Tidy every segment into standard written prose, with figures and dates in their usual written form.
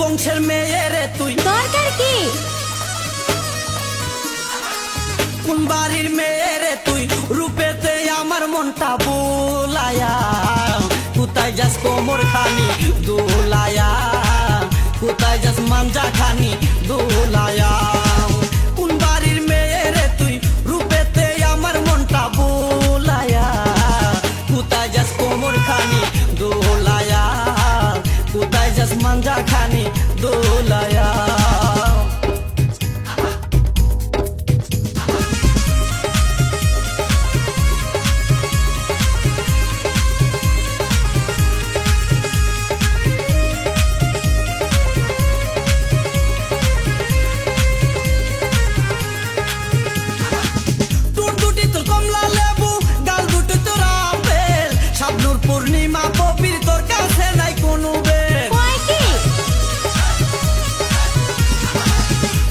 বংশের মেয়ে রে তুই? দরকার কি? কোন বাড়ির মেয়ে রে তুই? রূপেতে আমার মনটা বোলায়া, কোথায় যাস কোমর খানি দোলায়া, কোথায় যাস মাঞ্জা খানি দোলায়া। কোন বাড়ির মেয়ে রে তুই? রূপেতে আমার মনটা বোলায়া, কোথায় যাস কোমর খানি দোলায়া, কোথায় যাস মাঞ্জা খানি দোলায়া। পূর্ণিমা কবির তোর কাছে নাই কোনো বেল,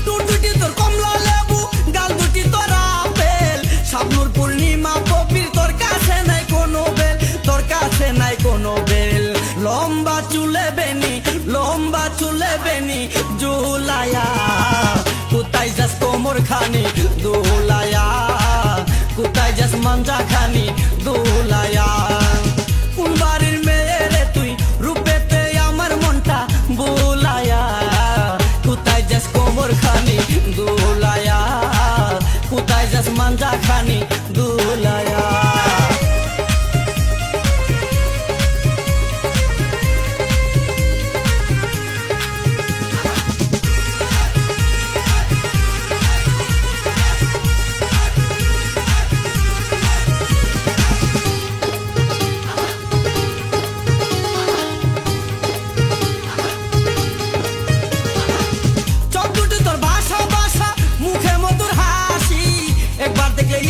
তোর দুটি তোর কমলা লেবু, গাল দুটি তোর আপেল। শাবনুর পূর্ণিমা কবির তোর কাছে নাই কোনো বেল, তোর কাছে নাই কোনো বেল। লম্বা চুলে বেনি, লম্বা চুলে বেনি জুলায়া, কোথায় যাস কোমর খানি দোলায়া, কোথায় যাস মাঞ্জা খানি দোলায়া। কোন বাড়ির মেয়ে রে তুই? রূপেতে আমার মনটা বোলায়া, কোথায় যাস কোমর খানি দোলায়া, কোথায় যাস মাঞ্জা খানি দোলায়া।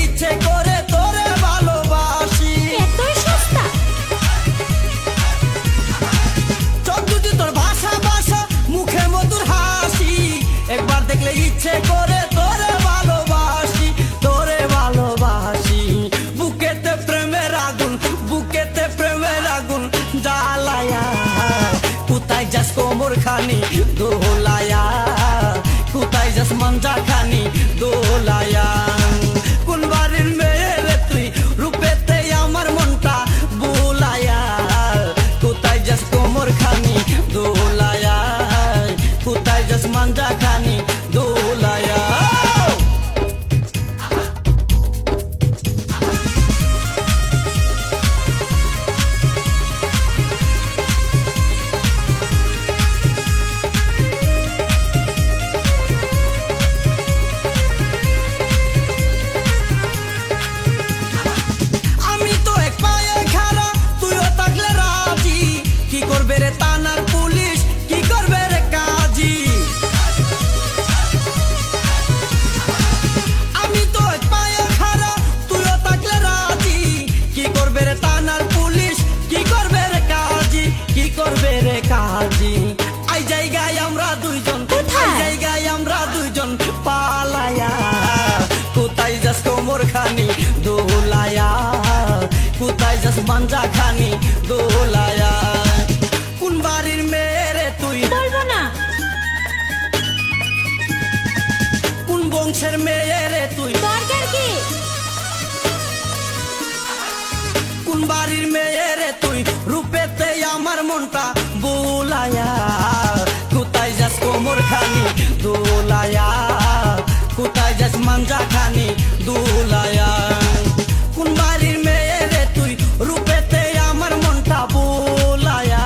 ইচ্ছে করে তোরে ভালোবাসি, এতই সস্তা? চোখ দুটি তোর ভাষা ভাষা, মুখে মধুর হাসি, একবার দেখলে ইচ্ছে করে তোরে ভালোবাসি, তোরে ভালোবাসি। বুকেতে প্রেমের আগুন, বুকেতে প্রেমের আগুন জ্বালায়া, কোথায় যাস কোমর খানি দোলায়া, কোথায় যাস মাঞ্জা খানি দোলায়া। কোন বাড়ির মেয়ে রে তুই? রূপেতে আমার মনটা বোলায়া, কোথায় যাস কোমর খানি দোলায়া, কোথায় যাস মাঞ্জা খানি দোলায়া। থানার পুলিশ কি করবে রে কাজী? আমি তো পায়ে খাড়া, তুইও থাকলে রাজি, কি করবে রে থানার পুলিশ, কি করবে রে কাজী, কি করবে রে কাজী। এই জায়গায় আমরা দুইজন, এই জায়গায় আমরা দুইজন পালায়া, কোথায় যাস কোমর খানি দোলায়া, কোথায় যাস মাঞ্জা খানি দোলায়া। কোন বাড়ির মেয়ে রে তুই? বলবো না। কোন বংশের মেয়ে রে তুই? দরকার কি? কোন বাড়ির মেয়ে রে তুই? রূপেতে আমার মনটা বোলায়া, কোথায় যাস কোমর খানি দোলায়া, কোথায় যাস মাঞ্জা খানি দোলায়া। কোন বাড়ির মেয়ে রে তুই? রূপেতে আমার মনটা বোলায়া,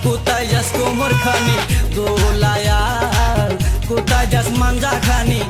কোথায় যাস কোমর খানি দোলায়া, কোথায় যাস মাঞ্জা খানি